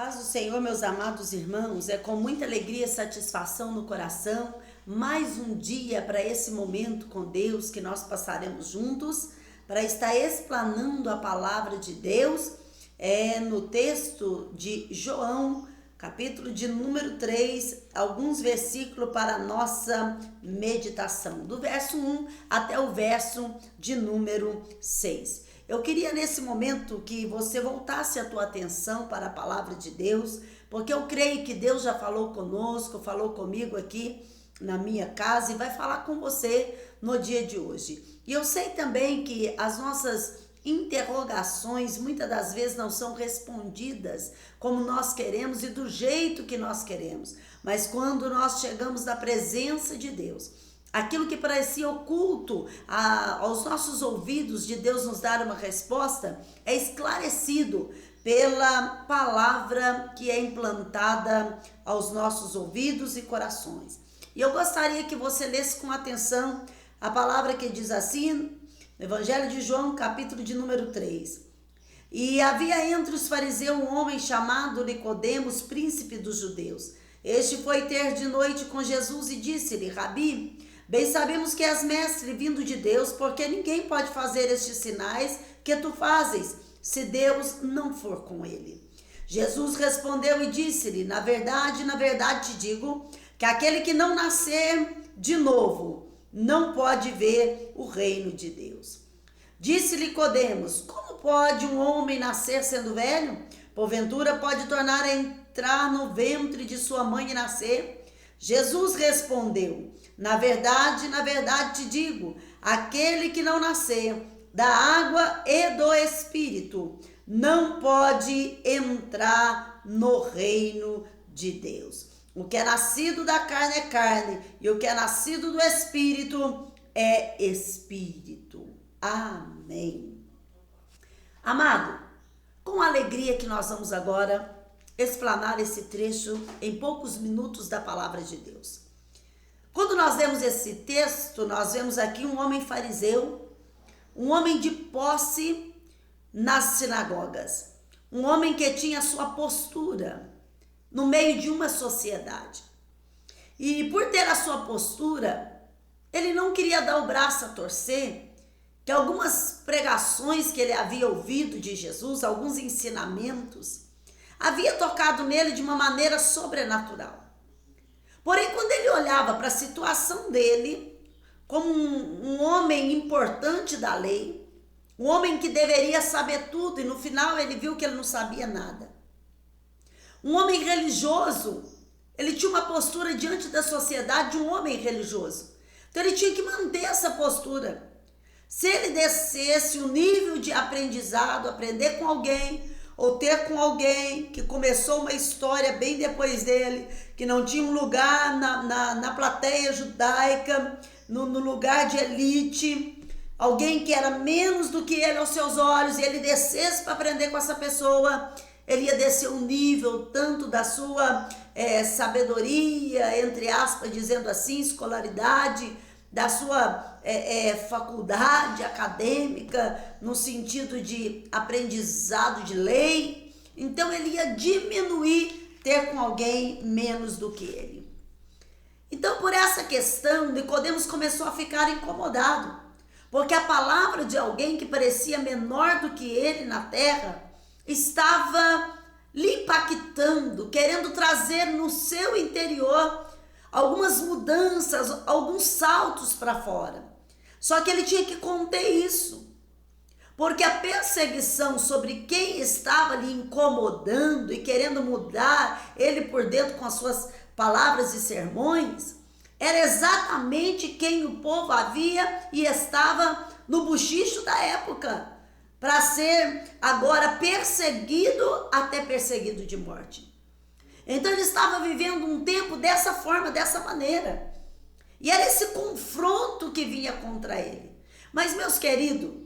Paz do Senhor, meus amados irmãos, é com muita alegria e satisfação no coração, mais um dia para esse momento com Deus que nós passaremos juntos, para estar explanando a palavra de Deus, no texto de João, capítulo de número 3, alguns versículos para a nossa meditação, do verso 1 até o verso de número 6. Eu queria nesse momento que você voltasse a tua atenção para a palavra de Deus, porque eu creio que Deus já falou conosco, falou comigo aqui na minha casa e vai falar com você no dia de hoje. E eu sei também que as nossas interrogações muitas das vezes não são respondidas como nós queremos e do jeito que nós queremos, mas quando nós chegamos na presença de Deus, aquilo que parecia oculto aos nossos ouvidos de Deus nos dar uma resposta é esclarecido pela palavra que é implantada aos nossos ouvidos e corações. E eu gostaria que você lesse com atenção a palavra que diz assim, no Evangelho de João, capítulo de número 3. E havia entre os fariseus um homem chamado Nicodemos, príncipe dos judeus. Este foi ter de noite com Jesus e disse-lhe: Rabi, bem sabemos que és mestre vindo de Deus, porque ninguém pode fazer estes sinais que tu fazes, se Deus não for com ele. Jesus respondeu e disse-lhe: na verdade te digo, que aquele que não nascer de novo, não pode ver o reino de Deus. Disse-lhe Nicodemos: como pode um homem nascer sendo velho? Porventura pode tornar a entrar no ventre de sua mãe e nascer? Jesus respondeu: na verdade te digo, aquele que não nascer da água e do Espírito não pode entrar no reino de Deus. O que é nascido da carne é carne, e o que é nascido do Espírito é Espírito. Amém. Amado, com alegria que nós vamos agora explanar esse trecho em poucos minutos da palavra de Deus. Quando nós lemos esse texto, nós vemos aqui um homem fariseu, um homem de posse nas sinagogas, um homem que tinha sua postura no meio de uma sociedade. E por ter a sua postura, ele não queria dar o braço a torcer, que algumas pregações que ele havia ouvido de Jesus, alguns ensinamentos, havia tocado nele de uma maneira sobrenatural. Porém, quando ele olhava para a situação dele, como um homem importante da lei, um homem que deveria saber tudo, e no final ele viu que ele não sabia nada. Um homem religioso, ele tinha uma postura diante da sociedade de um homem religioso. Então ele tinha que manter essa postura. Se ele descesse o nível de aprendizado, aprender com alguém, ou ter com alguém que começou uma história bem depois dele, que não tinha um lugar na plateia judaica, no lugar de elite, alguém que era menos do que ele aos seus olhos, e ele descesse para aprender com essa pessoa, ele ia descer um nível tanto da sua sabedoria, entre aspas, dizendo assim, escolaridade, da sua faculdade acadêmica, no sentido de aprendizado de lei. Então ele ia diminuir ter com alguém menos do que ele. Então, por essa questão, Nicodemos começou a ficar incomodado, porque a palavra de alguém que parecia menor do que ele na terra estava lhe impactando, querendo trazer no seu interior algumas mudanças, alguns saltos para fora. Só que ele tinha que conter isso, porque a perseguição sobre quem estava lhe incomodando e querendo mudar ele por dentro com as suas palavras e sermões, era exatamente quem o povo havia e estava no bochicho da época, para ser agora perseguido, até perseguido de morte. Então ele estava vivendo um tempo dessa forma, dessa maneira. E era esse confronto que vinha contra ele. Mas, meus queridos,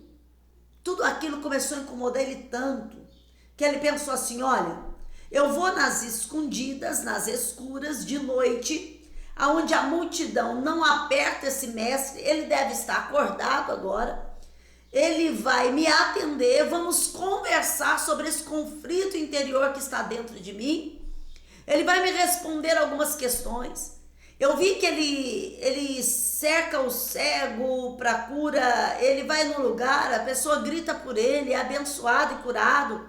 tudo aquilo começou a incomodar ele tanto, que ele pensou assim: olha, eu vou nas escondidas, nas escuras, de noite, aonde a multidão não aperta esse mestre, ele deve estar acordado agora. ele vai me atender, vamos conversar sobre esse conflito interior que está dentro de mim. Ele vai me responder algumas questões. Eu vi que ele cerca o cego para cura, ele vai no lugar, a pessoa grita por ele, é abençoado e curado.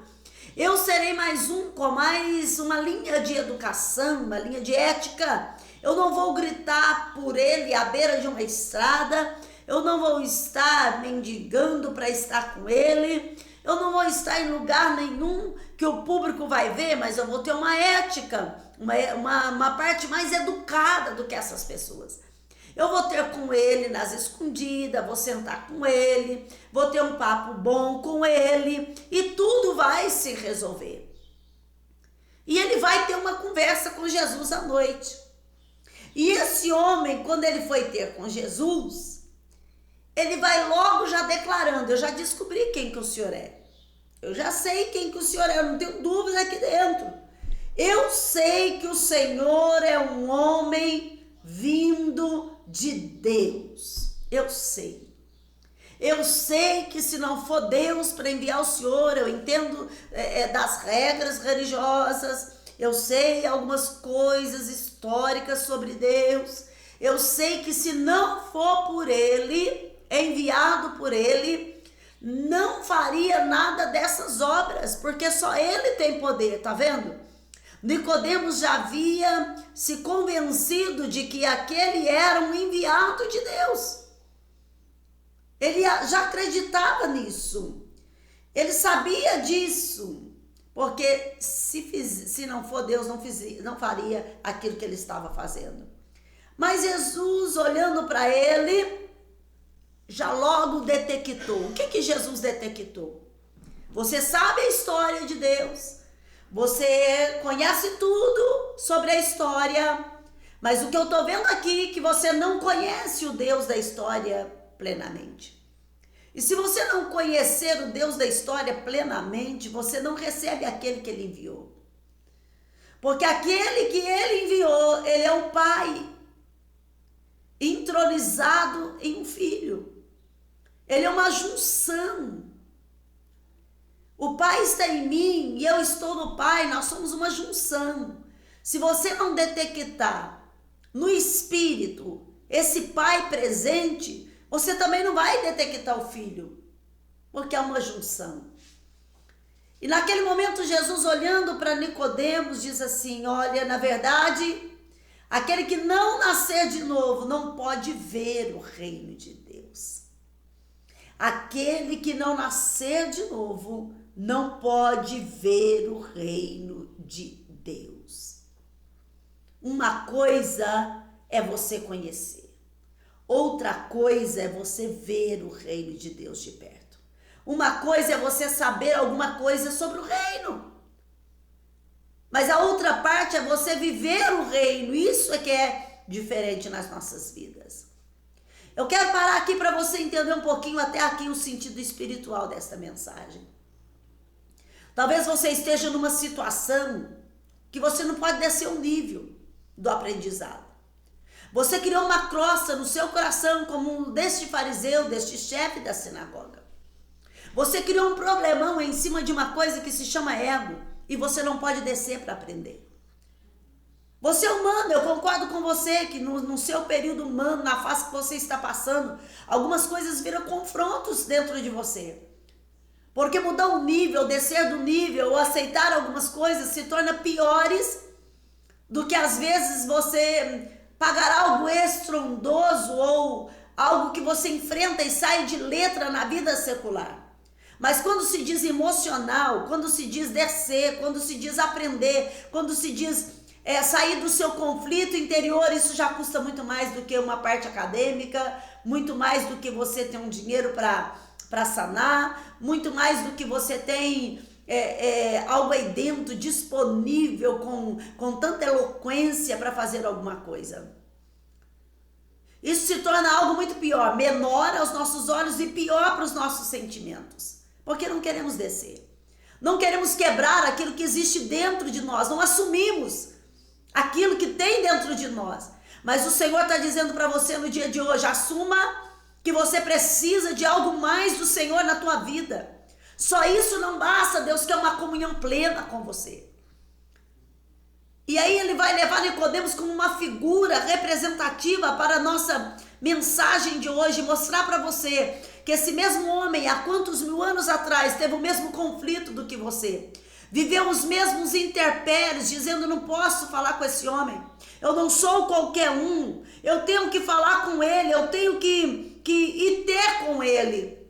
Eu serei mais um com mais uma linha de educação, uma linha de ética. Eu não vou gritar por ele à beira de uma estrada, eu não vou estar mendigando para estar com ele, eu não vou estar em lugar nenhum que o público vai ver, mas eu vou ter uma ética, uma parte mais educada do que essas pessoas. Eu vou ter com ele nas escondidas, vou sentar com ele, vou ter um papo bom com ele e tudo vai se resolver. E ele vai ter uma conversa com Jesus à noite. E esse homem, quando ele foi ter com Jesus, ele vai logo já declarando: eu já descobri quem que o senhor é. Eu já sei quem que o senhor é, eu não tenho dúvida aqui dentro. Eu sei que o Senhor é um homem vindo de Deus. Eu sei. Eu sei que se não for Deus para enviar o Senhor, eu entendo das regras religiosas, eu sei algumas coisas históricas sobre Deus. Eu sei que se não for por Ele, enviado por Ele, não faria nada dessas obras, porque só Ele tem poder, tá vendo? Nicodemos já havia se convencido de que aquele era um enviado de Deus. Ele já acreditava nisso. Ele sabia disso, porque se não for Deus, não faria aquilo que ele estava fazendo. Mas Jesus, olhando para ele, já logo detectou. O que Jesus detectou? Você sabe a história de Deus, você conhece tudo sobre a história, mas o que eu estou vendo aqui é que você não conhece o Deus da história plenamente. E se você não conhecer o Deus da história plenamente, você não recebe aquele que Ele enviou. Porque aquele que Ele enviou, Ele é o Pai, entronizado em um Filho. Ele é uma junção. O Pai está em mim e eu estou no Pai, nós somos uma junção. Se você não detectar no Espírito esse Pai presente, você também não vai detectar o Filho, porque é uma junção. E naquele momento Jesus, olhando para Nicodemos, diz assim: olha, na verdade, aquele que não nascer de novo não pode ver o reino de Deus. Aquele que não nascer de novo não pode ver o reino de Deus. Uma coisa é você conhecer, outra coisa é você ver o reino de Deus de perto. Uma coisa é você saber alguma coisa sobre o reino, mas a outra parte é você viver o reino. Isso é que é diferente nas nossas vidas. Eu quero parar aqui para você entender um pouquinho até aqui o sentido espiritual desta mensagem. Talvez você esteja numa situação que você não pode descer um nível do aprendizado. Você criou uma crosta no seu coração como deste fariseu, deste chefe da sinagoga. Você criou um problemão em cima de uma coisa que se chama ego e você não pode descer para aprender. Você é humano, eu concordo com você que no seu período humano, na fase que você está passando, algumas coisas viram confrontos dentro de você. Porque mudar o nível, descer do nível ou aceitar algumas coisas se torna piores do que às vezes você pagar algo estrondoso ou algo que você enfrenta e sai de letra na vida secular. Mas quando se diz emocional, quando se diz descer, quando se diz aprender, quando se diz sair do seu conflito interior, isso já custa muito mais do que uma parte acadêmica, muito mais do que você ter um dinheiro para sanar, muito mais do que você tem algo aí dentro disponível com tanta eloquência para fazer alguma coisa. Isso se torna algo muito pior, menor aos nossos olhos e pior para os nossos sentimentos, porque não queremos descer, não queremos quebrar aquilo que existe dentro de nós, não assumimos aquilo que tem dentro de nós. Mas o Senhor está dizendo para você no dia de hoje: assuma que você precisa de algo mais do Senhor na tua vida. Só isso não basta, Deus quer uma comunhão plena com você. E aí ele vai levar Nicodemos como uma figura representativa para a nossa mensagem de hoje, mostrar para você que esse mesmo homem, há quantos mil anos atrás, teve o mesmo conflito do que você. Viveu os mesmos intempéries, dizendo, não posso falar com esse homem, eu não sou qualquer um, eu tenho que falar com ele, eu tenho que ir ter com ele.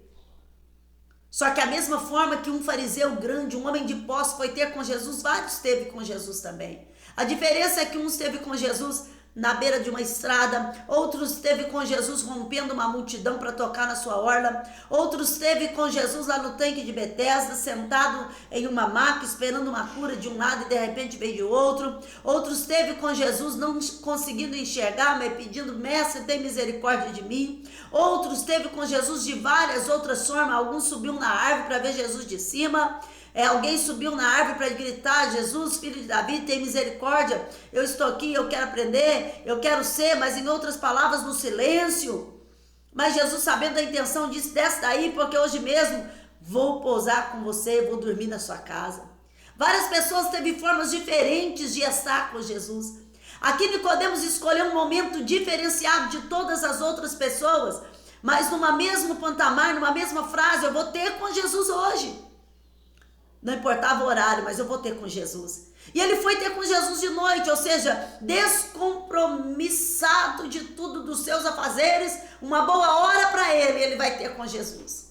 Só que a mesma forma que um fariseu grande, um homem de posse foi ter com Jesus, vários teve com Jesus também. A diferença é que uns esteve com Jesus na beira de uma estrada, outros esteve com Jesus rompendo uma multidão para tocar na sua orla, outros esteve com Jesus lá no tanque de Betesda, sentado em uma maca, esperando uma cura de um lado e de repente veio de outro, outros esteve com Jesus não conseguindo enxergar, mas pedindo, mestre, tem misericórdia de mim, outros esteve com Jesus de várias outras formas, alguns subiu na árvore para ver Jesus de cima, alguém subiu na árvore para gritar, Jesus, filho de Davi, tem misericórdia, eu estou aqui, eu quero aprender, eu quero ser, mas em outras palavras, no silêncio. Mas Jesus, sabendo da intenção, disse, desce daí, porque hoje mesmo vou pousar com você, vou dormir na sua casa. Várias pessoas teve formas diferentes de estar com Jesus. Aqui Nicodemos escolheu um momento diferenciado de todas as outras pessoas, mas numa mesmo patamar, numa mesma frase, eu vou ter com Jesus hoje. Não importava o horário, mas eu vou ter com Jesus. E ele foi ter com Jesus de noite, ou seja, descompromissado de tudo dos seus afazeres, uma boa hora para ele vai ter com Jesus.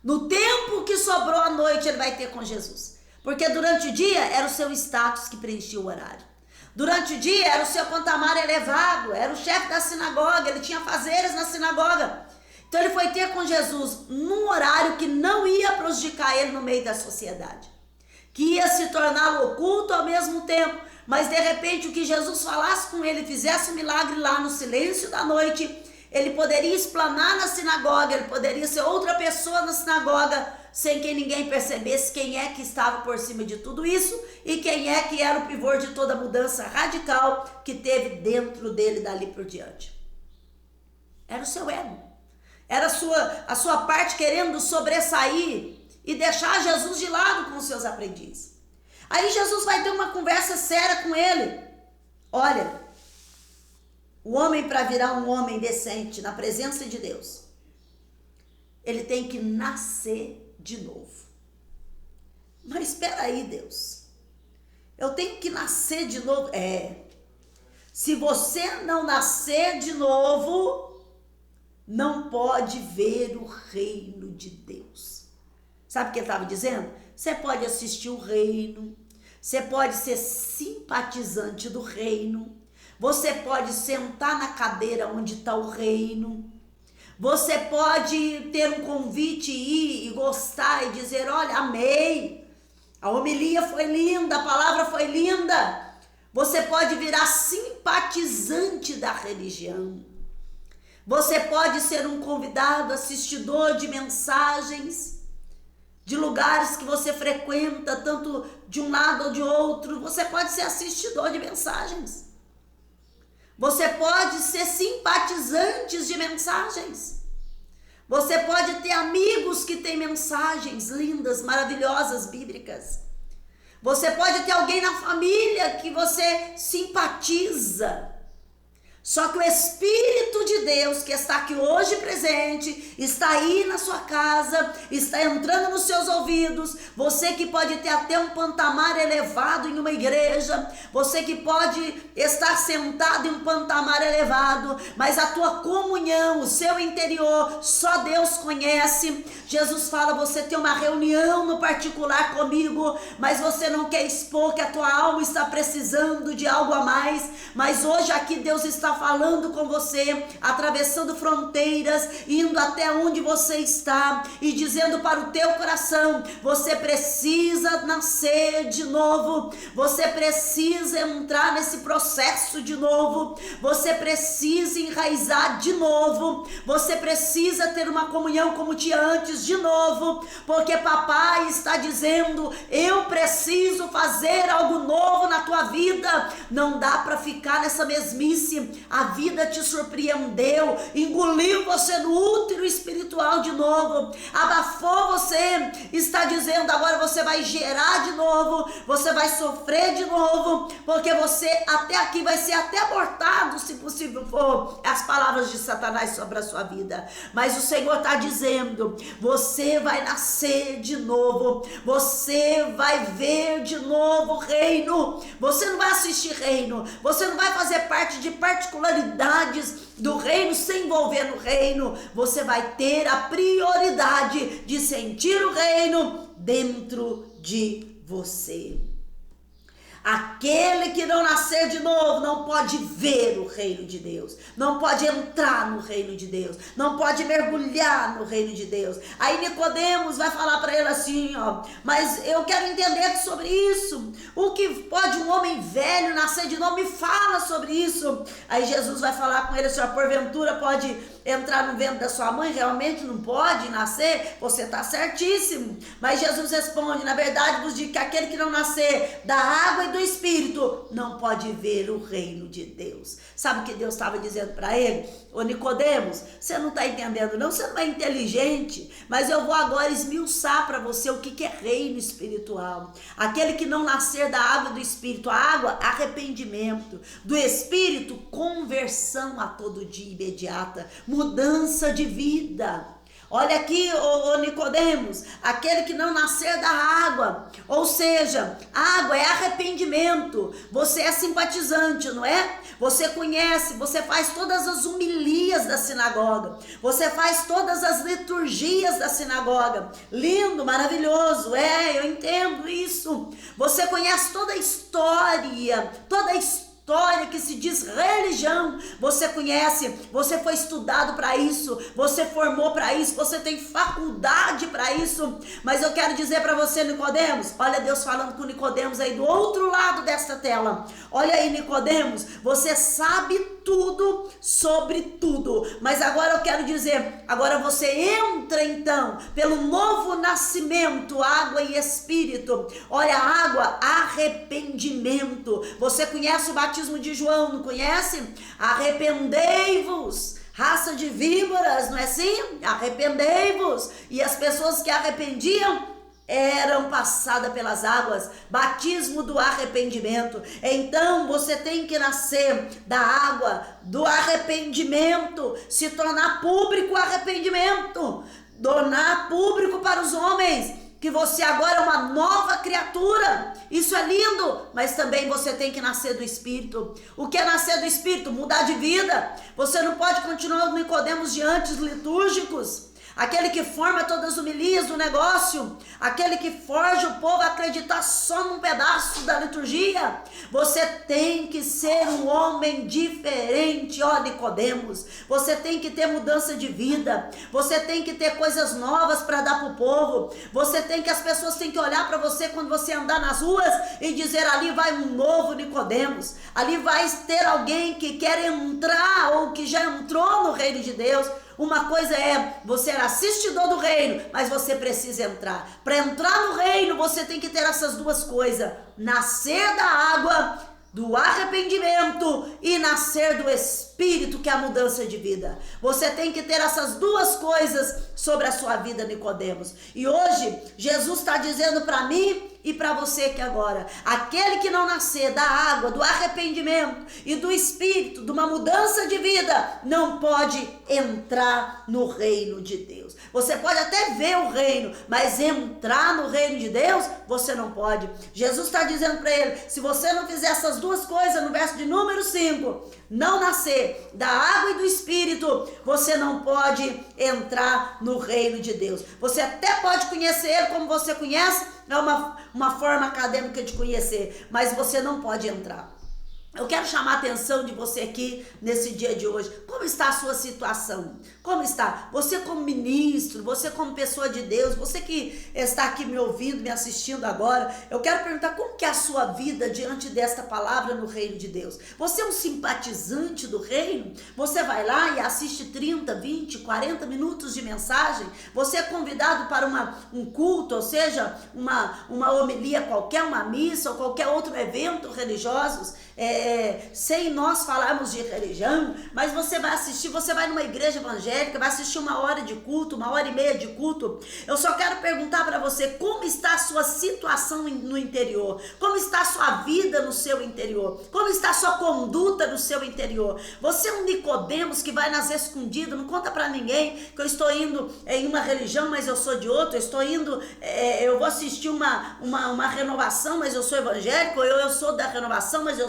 No tempo que sobrou à noite, ele vai ter com Jesus. Porque durante o dia era o seu status que preenchia o horário. Durante o dia era o seu patamar elevado, era o chefe da sinagoga, ele tinha afazeres na sinagoga. Então ele foi ter com Jesus num horário que não ia prejudicar ele no meio da sociedade, que ia se tornar oculto ao mesmo tempo, mas de repente o que Jesus falasse com ele, fizesse um milagre lá no silêncio da noite, ele poderia explanar na sinagoga, ele poderia ser outra pessoa na sinagoga, sem que ninguém percebesse quem é que estava por cima de tudo isso e quem é que era o pivô de toda a mudança radical que teve dentro dele dali por diante. Era o seu ego. Era a sua parte querendo sobressair e deixar Jesus de lado com os seus aprendizes. Aí Jesus vai ter uma conversa séria com ele. Olha, o homem, para virar um homem decente na presença de Deus, ele tem que nascer de novo. Mas espera aí, Deus, eu tenho que nascer de novo? Se você não nascer de novo, não pode ver o reino de Deus. Sabe o que ele estava dizendo? Você pode assistir o reino, você pode ser simpatizante do reino, você pode sentar na cadeira onde está o reino, você pode ter um convite, ir e gostar e dizer, olha, amei, a homilia foi linda, a palavra foi linda. Você pode virar simpatizante da religião. Você pode ser um convidado, assistidor de mensagens, de lugares que você frequenta, tanto de um lado ou de outro. Você pode ser assistidor de mensagens. Você pode ser simpatizante de mensagens. Você pode ter amigos que têm mensagens lindas, maravilhosas, bíblicas. Você pode ter alguém na família que você simpatiza. Só que o Espírito de Deus, que está aqui hoje presente, está aí na sua casa, está entrando nos seus ouvidos, você que pode ter até um patamar elevado em uma igreja, você que pode estar sentado em um patamar elevado, mas a tua comunhão, o seu interior, só Deus conhece. Jesus fala, você tem uma reunião no particular comigo, mas você não quer expor que a tua alma está precisando de algo a mais, mas hoje aqui Deus está falando com você, atravessando fronteiras, indo até onde você está e dizendo para o teu coração, você precisa nascer de novo, você precisa entrar nesse processo de novo, você precisa enraizar de novo, você precisa ter uma comunhão como tinha antes de novo, porque papai está dizendo, eu preciso fazer algo novo na tua tua vida. Não dá para ficar nessa mesmice. A vida te surpreendeu, engoliu você no útero espiritual de novo, abafou você, está dizendo agora você vai gerar de novo, você vai sofrer de novo, porque você até aqui vai ser até abortado, se possível for, as palavras de Satanás sobre a sua vida. Mas o Senhor está dizendo, você vai nascer de novo, você vai ver de novo o reino, você não vai assistir reino, você não vai fazer parte de particularidades do reino, se envolver no reino, você vai ter a prioridade de sentir o reino dentro de você. Aquele que não nascer de novo não pode ver o reino de Deus, não pode entrar no reino de Deus, não pode mergulhar no reino de Deus. Aí Nicodemos vai falar para ele assim, ó, mas eu quero entender sobre isso. O que pode um homem velho nascer de novo? Me fala sobre isso. Aí Jesus vai falar com ele assim, ó, porventura pode entrar no ventre da sua mãe? Realmente não pode nascer? Você está certíssimo. Mas Jesus responde, na verdade vos digo que aquele que não nascer da água e do Espírito não pode ver o reino de Deus. Sabe o que Deus estava dizendo para ele? Ô Nicodemos, você não está entendendo não, você não é inteligente, mas eu vou agora esmiuçar para você o que é reino espiritual. Aquele que não nascer da água e do Espírito, a água, arrependimento, do Espírito, conversão a todo dia imediata, mudança de vida. Olha aqui, ô Nicodemos, aquele que não nascer da água, ou seja, água é arrependimento. Você é simpatizante, não é? Você conhece, você faz todas as homilias da sinagoga, você faz todas as liturgias da sinagoga. Lindo, maravilhoso, eu entendo isso. Você conhece toda a história que se diz religião, você conhece, você foi estudado para isso, você formou para isso, você tem faculdade para isso. Mas eu quero dizer para você, Nicodemos, olha Deus falando com Nicodemos aí do outro lado dessa tela. Olha aí, Nicodemos, você sabe tudo sobre tudo, mas agora eu quero dizer, agora você entra então pelo novo nascimento, água e Espírito. Olha, água, arrependimento. Você conhece o batismo de João, não conhece? Arrependei-vos, raça de víboras, não é assim? Arrependei-vos. E as pessoas que arrependiam eram passadas pelas águas, batismo do arrependimento. Então você tem que nascer da água, do arrependimento, se tornar público o arrependimento, tornar público para os homens que você agora é uma nova criatura. Isso é lindo, mas também você tem que nascer do Espírito. O que é nascer do Espírito? Mudar de vida. Você não pode continuar no Nicodemos de antes litúrgicos, aquele que forma todas as homilias do negócio, aquele que forja o povo a acreditar só num pedaço da liturgia. Você tem que ser um homem diferente, ó Nicodemos. Você tem que ter mudança de vida, você tem que ter coisas novas para dar para o povo. Você tem que, as pessoas têm que olhar para você quando você andar nas ruas e dizer, ali vai um novo Nicodemos, ali vai ter alguém que quer entrar ou que já entrou no reino de Deus. Uma coisa é você ser assistidor do reino, mas você precisa entrar. Para entrar no reino, você tem que ter essas duas coisas: nascer da água, do arrependimento, e nascer do Espírito, que é a mudança de vida. Você tem que ter essas duas coisas sobre a sua vida, Nicodemos. E hoje, Jesus está dizendo para mim e para você que agora, aquele que não nascer da água, do arrependimento e do Espírito, de uma mudança de vida, não pode entrar no reino de Deus. Você pode até ver o reino, mas entrar no reino de Deus, você não pode. Jesus está dizendo para ele, se você não fizer essas duas coisas, no verso de número 5, não nascer da água e do Espírito, você não pode entrar no reino de Deus. Você até pode conhecer ele como você conhece, é uma forma acadêmica de conhecer, mas você não pode entrar. Eu quero chamar a atenção de você aqui nesse dia de hoje. Como está a sua situação? Como está? Você como ministro, você como pessoa de Deus, você que está aqui me ouvindo, me assistindo agora, eu quero perguntar como que é a sua vida diante desta palavra no reino de Deus. Você é um simpatizante do reino? Você vai lá e assiste 30, 20, 40 minutos de mensagem? Você é convidado para um culto, ou seja, uma homilia qualquer, uma missa ou qualquer outro evento religioso? Sem nós falarmos de religião, mas você vai assistir, você vai numa igreja evangélica, vai assistir 1 hora de culto, 1h30 de culto. Eu só quero perguntar para você, como está a sua situação no interior? Como está a sua vida no seu interior? Como está a sua conduta no seu interior? Você é um Nicodemos que vai nas escondidas, não conta para ninguém que eu estou indo em uma religião, mas eu sou de outra, eu vou assistir uma renovação, mas eu sou evangélico, ou eu sou da renovação, mas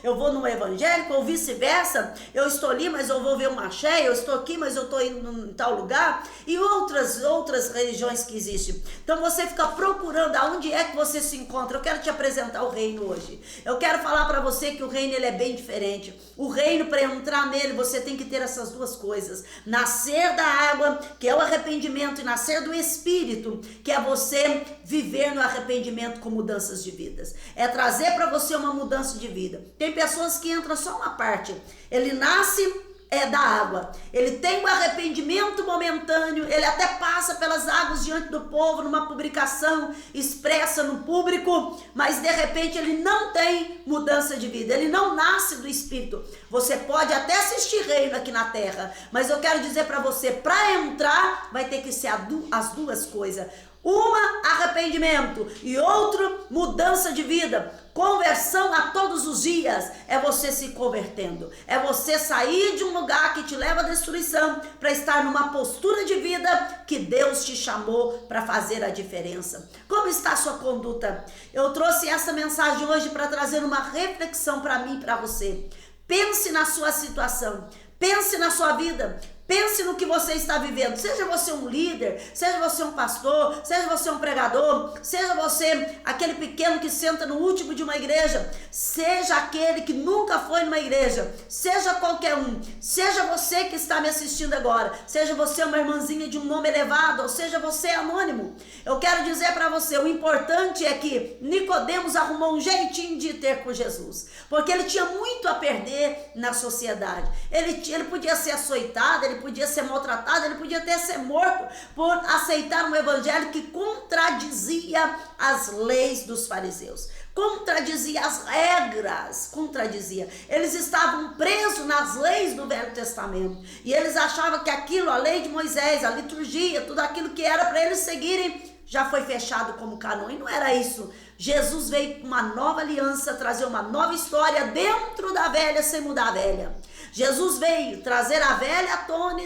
eu vou no evangélico, ou vice-versa, eu estou ali, mas eu vou ver uma axé, eu estou aqui, mas eu estou indo em tal lugar, e outras religiões que existem. Então você fica procurando aonde é que você se encontra. Eu quero te apresentar o reino hoje. Eu quero falar para você que o reino ele é bem diferente. O reino, para entrar nele, você tem que ter essas duas coisas: nascer da água, que é o arrependimento, e nascer do Espírito, que é você viver no arrependimento com mudanças de vidas. É trazer para você uma mudança de vida. Tem pessoas que entram só uma parte. Ele nasce da água, ele tem um arrependimento momentâneo, ele até passa pelas águas diante do povo, numa publicação expressa no público, mas de repente ele não tem mudança de vida, ele não nasce do Espírito. Você pode até assistir reino aqui na terra, mas eu quero dizer para você, para entrar vai ter que ser as duas coisas. Uma, arrependimento, e outro, mudança de vida. Conversão a todos os dias é você se convertendo, é você sair de um lugar que te leva à destruição para estar numa postura de vida que Deus te chamou para fazer a diferença. Como está a sua conduta? Eu trouxe essa mensagem hoje para trazer uma reflexão para mim e para você. Pense na sua situação, pense na sua vida. Pense no que você está vivendo, seja você um líder, seja você um pastor, seja você um pregador, seja você aquele pequeno que senta no último de uma igreja, seja aquele que nunca foi numa igreja, seja qualquer um, seja você que está me assistindo agora, seja você uma irmãzinha de um nome elevado, ou seja você anônimo. Eu quero dizer para você, o importante é que Nicodemos arrumou um jeitinho de ter com Jesus, porque ele tinha muito a perder na sociedade. Ele podia ser açoitado, ele podia ser maltratado, ele podia até ser morto por aceitar um evangelho que contradizia as leis dos fariseus, contradizia as regras, contradizia. Eles estavam presos nas leis do Velho Testamento e eles achavam que aquilo, a lei de Moisés, a liturgia, tudo aquilo que era para eles seguirem, já foi fechado como canon, e não era isso. Jesus veio com uma nova aliança, trazer uma nova história dentro da velha, sem mudar a velha. Jesus veio trazer a velha à tona,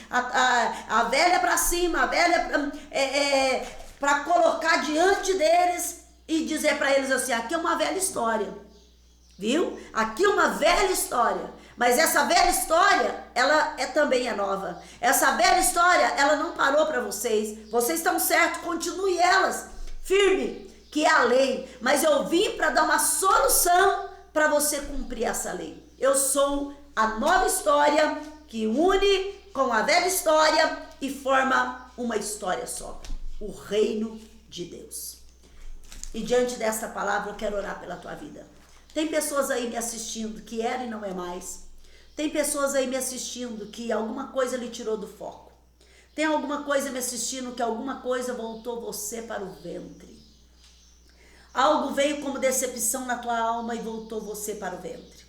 a velha para cima, a velha para colocar diante deles e dizer para eles assim: aqui é uma velha história, viu? Aqui é uma velha história, mas essa velha história, ela também é nova. Essa velha história, ela não parou para vocês estão certos, continue elas, firme, que é a lei, mas eu vim para dar uma solução para você cumprir essa lei. Eu sou a nova história que une com a velha história e forma uma história só, o reino de Deus. E diante dessa palavra eu quero orar pela tua vida. Tem pessoas aí me assistindo que era e não é mais. Tem pessoas aí me assistindo que alguma coisa lhe tirou do foco. Tem alguma coisa me assistindo que alguma coisa voltou você para o ventre. Algo veio como decepção na tua alma e voltou você para o ventre.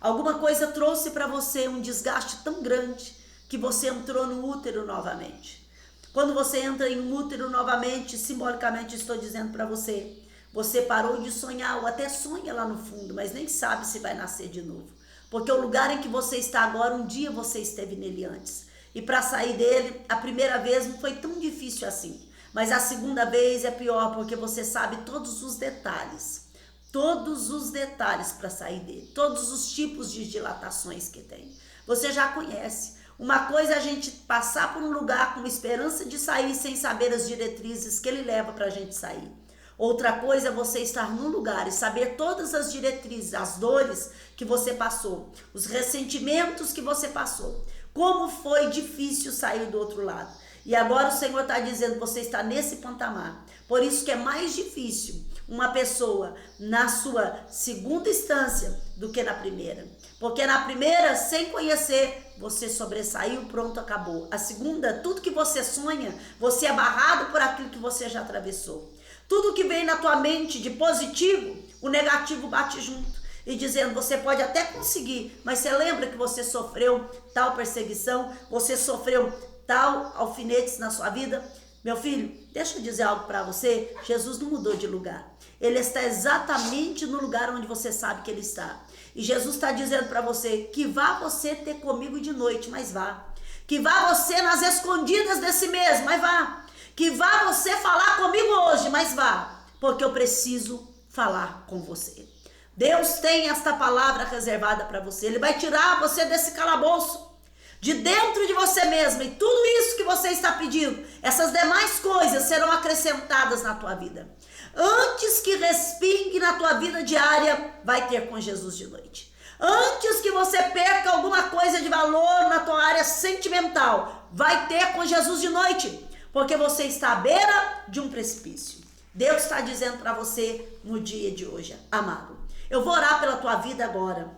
Alguma coisa trouxe para você um desgaste tão grande que você entrou no útero novamente. Quando você entra em um útero novamente, simbolicamente estou dizendo para você, você parou de sonhar, ou até sonha lá no fundo, mas nem sabe se vai nascer de novo. Porque o lugar em que você está agora, um dia você esteve nele antes. E para sair dele, a primeira vez não foi tão difícil assim. Mas a segunda vez é pior, porque você sabe todos os detalhes. Todos os detalhes para sair dele. Todos os tipos de dilatações que tem. Você já conhece. Uma coisa é a gente passar por um lugar com esperança de sair sem saber as diretrizes que ele leva para a gente sair. Outra coisa é você estar no lugar e saber todas as diretrizes, as dores que você passou, os ressentimentos que você passou, como foi difícil sair do outro lado. E agora o Senhor está dizendo, você está nesse patamar. Por isso que é mais difícil uma pessoa na sua segunda instância do que na primeira. Porque na primeira, sem conhecer, você sobressaiu, pronto, acabou. A segunda, tudo que você sonha, você é barrado por aquilo que você já atravessou. Tudo que vem na tua mente de positivo, o negativo bate junto. E dizendo, você pode até conseguir, mas você lembra que você sofreu tal perseguição, você sofreu tal alfinetes na sua vida? Meu filho, deixa eu dizer algo para você, Jesus não mudou de lugar. Ele está exatamente no lugar onde você sabe que ele está. E Jesus está dizendo para você que vá você ter comigo de noite, mas vá. Que vá você nas escondidas desse mês, mas vá. Que vá você falar comigo hoje, mas vá. Porque eu preciso falar com você. Deus tem esta palavra reservada para você. Ele vai tirar você desse calabouço, de dentro de você mesmo. E tudo isso que você está pedindo, essas demais coisas serão acrescentadas na tua vida. Antes que respingue na tua vida diária, vai ter com Jesus de noite. Antes que você perca alguma coisa de valor na tua área sentimental, vai ter com Jesus de noite. Porque você está à beira de um precipício. Deus está dizendo para você no dia de hoje, amado. Eu vou orar pela tua vida agora.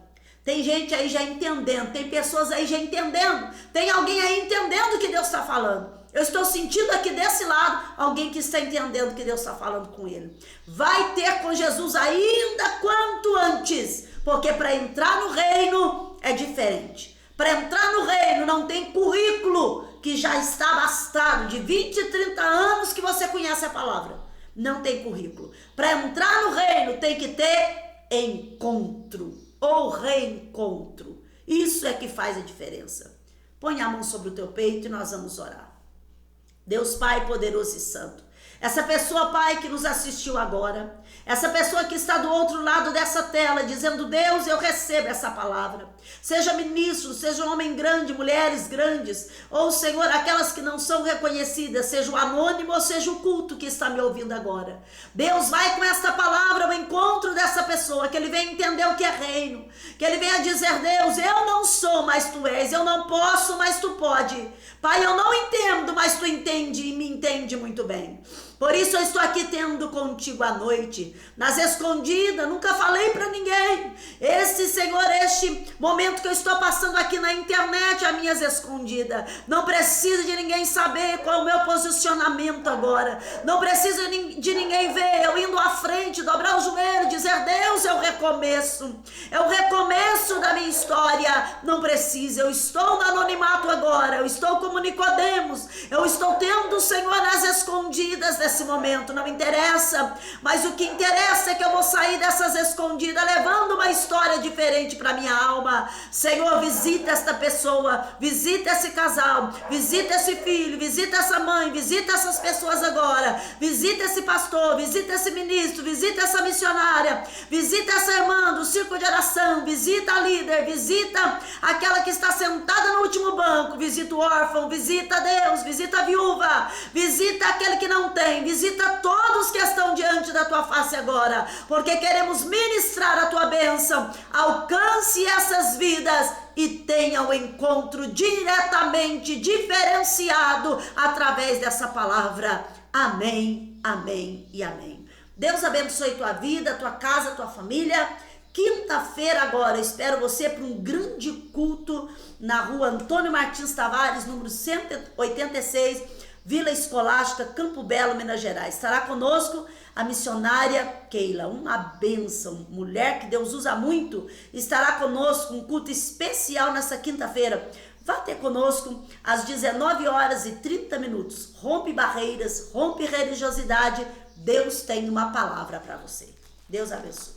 Tem gente aí já entendendo, tem pessoas aí já entendendo, tem alguém aí entendendo o que Deus está falando. Eu estou sentindo aqui desse lado alguém que está entendendo o que Deus está falando com ele. Vai ter com Jesus ainda quanto antes, porque para entrar no reino é diferente. Para entrar no reino não tem currículo que já está bastado de 20, 30 anos que você conhece a palavra. Não tem currículo. Para entrar no reino tem que ter encontro ou reencontro. Isso é que faz a diferença. Põe a mão sobre o teu peito e nós vamos orar. Deus Pai poderoso e santo, essa pessoa, Pai, que nos assistiu agora, essa pessoa que está do outro lado dessa tela, dizendo, Deus, eu recebo essa palavra. Seja ministro, seja um homem grande, mulheres grandes, ou, Senhor, aquelas que não são reconhecidas, seja o anônimo ou seja o culto que está me ouvindo agora. Deus, vai com esta palavra ao encontro dessa pessoa, que ele venha entender o que é reino, que ele venha dizer, Deus, eu não sou, mas tu és, eu não posso, mas tu pode. Pai, eu não entendo, mas tu entende e me entende muito bem. Por isso eu estou aqui tendo contigo à noite, nas escondidas, nunca falei para ninguém. Senhor, este momento que eu estou passando aqui na internet, a minhas escondidas, não precisa de ninguém saber qual é o meu posicionamento agora, não precisa de ninguém ver, eu indo à frente, dobrar o joelho, dizer, Deus, é o recomeço da minha história, não precisa, eu estou no anonimato agora, eu estou como Nicodemos, eu estou tendo o Senhor nas escondidas desse momento, não interessa, mas o que interessa é que eu vou sair dessas escondidas levando uma história diferente para minha alma. Senhor, visita esta pessoa, visita esse casal, visita esse filho, visita essa mãe, visita essas pessoas agora, visita esse pastor, visita esse ministro, visita essa missionária, visita essa irmã do círculo de oração, visita a líder, visita aquela que está sentada no último banco, visita o órfão, visita Deus, visita a viúva, visita aquele que não tem, visita todos que estão diante da tua face agora, porque queremos ministrar a tua bênção. Alcance essas vidas e tenha o encontro diretamente diferenciado através dessa palavra. Amém, amém e amém. Deus abençoe tua vida, tua casa, tua família. Quinta-feira agora, espero você para um grande culto na rua Antônio Martins Tavares, número 186, Vila Escolástica, Campo Belo, Minas Gerais. Estará conosco a missionária Keila, uma bênção, mulher que Deus usa muito. Estará conosco um culto especial nessa quinta-feira. Vá ter conosco às 19h30. Rompe barreiras, rompe religiosidade. Deus tem uma palavra para você. Deus abençoe.